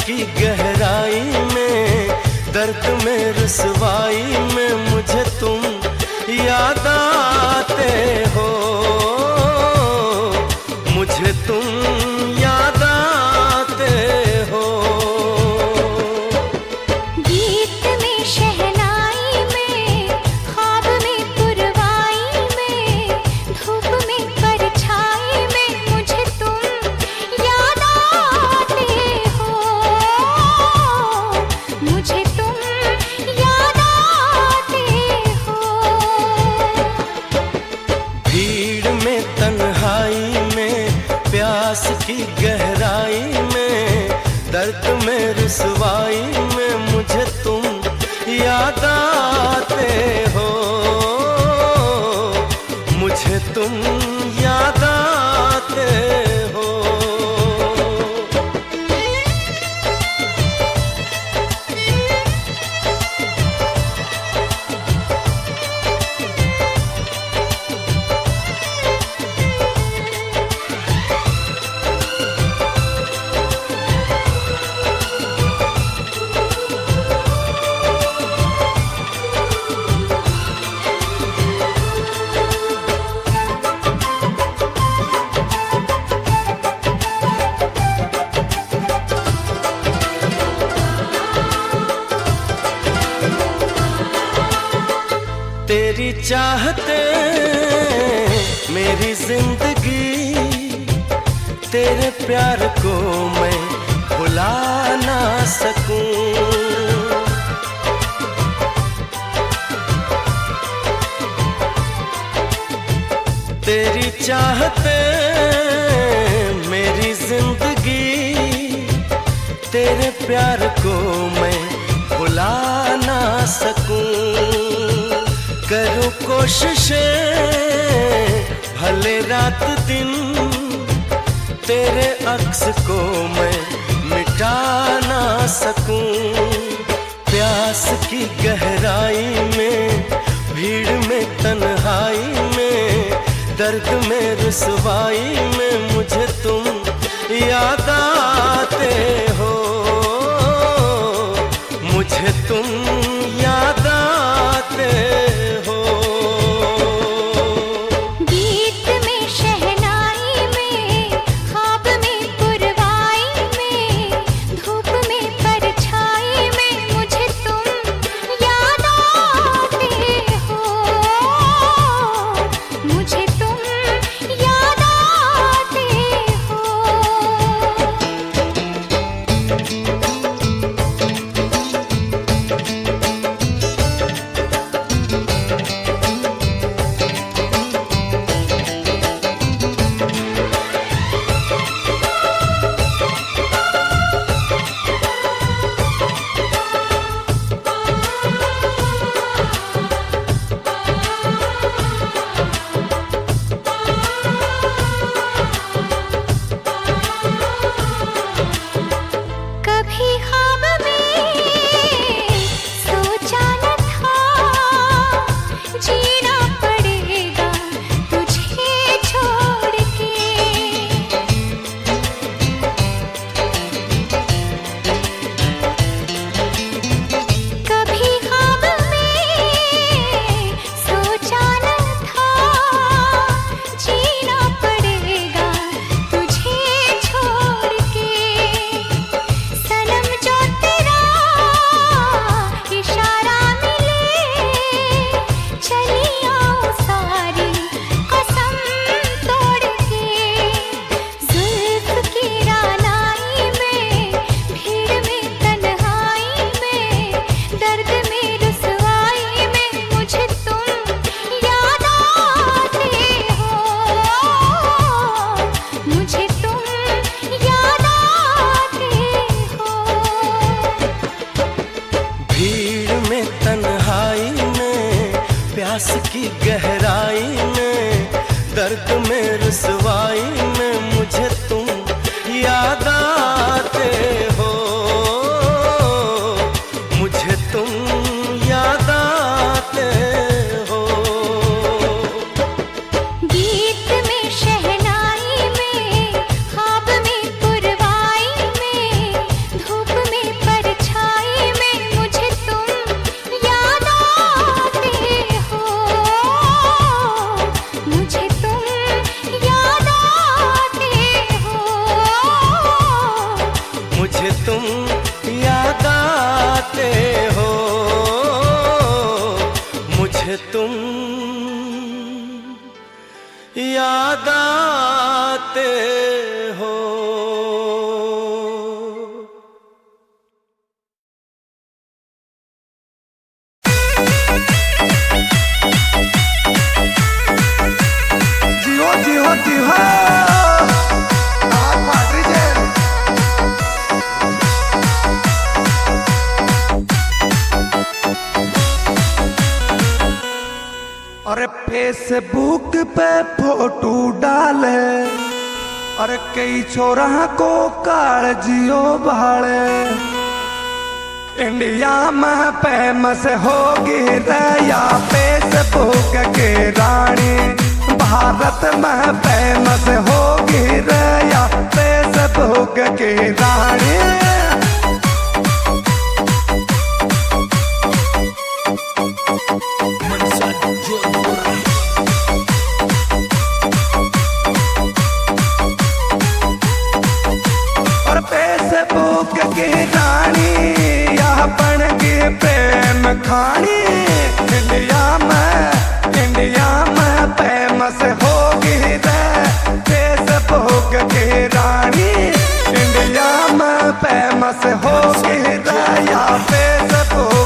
की गहराई में, दर्द में रुसवाई में मुझे तुम याद आते हो, मुझे तुम याद आते हो। गीत में शहनाई में, ख्वाब में पुरवाई में, धूप में परछाई में मुझे तुम याद आते हो, मुझे तुम याद आते हो। भीड़ में तन्हाई में, प्यास की गहराई में, दर्द में रुसवाई में मुझे तुम याद आते हो, मुझे तुम याद आते हो। तेरी चाहते मेरी जिंदगी, तेरे प्यार को मैं भुला ना सकूं। तेरी चाहते मेरी जिंदगी, तेरे प्यार को मैं भुला ना सकूं। करूं कोशिशें भले रात दिन, तेरे अक्स को मैं मिटा ना सकूं। प्यास की गहराई में, भीड़ में तन्हाई में, दर्द में रुसवाई में मुझे तुम याद आते हो, मुझे तुम याद आते हो। गीत में शहनाई में, ख्वाब में पुरवाई में, धूप में परछाई में मुझे तुम याद आते हो, मुझे तुम याद आते हो। कभी ख्वाब में सोचा न था, जीना पड़ेगा तुझे छोड़ के। कभी ख्वाब में सोचा न था, जीना पड़ेगा तुझे छोड़ के। सनम जो तेरा इशारा मिले, चली आऊं सारी कसम तोड़ के। जुल्फ की रानाई में, भीड़ में तन्हाई में, दर्द में रुसवाई में मुझे तुम याद आते हो, मुझे तुम याद आते हो। भीड़ में तन्हाई में, प्यास की गहराई में, दर्द में रुसवाई में मुझे तुम याद आते हो, मुझे तुम याद आते हो। गीत में शहनाई में, ख्वाब में पुरवाई में, धूप अरे फेसबुक पे फोटो डाले, अरे कई छोरा को कालजियो भाले। इंडिया में फेमस होगी रया फेसबुक की रानी, भारत में फेमस होगी रया फेसबुक की रानी। और फेसबुक की रानी यह बन गई प्रेम खानी। इंडिया में फेमस होगी रे फेसबुक की रानी, इंडिया में फेमस होगी रे या फेसबुक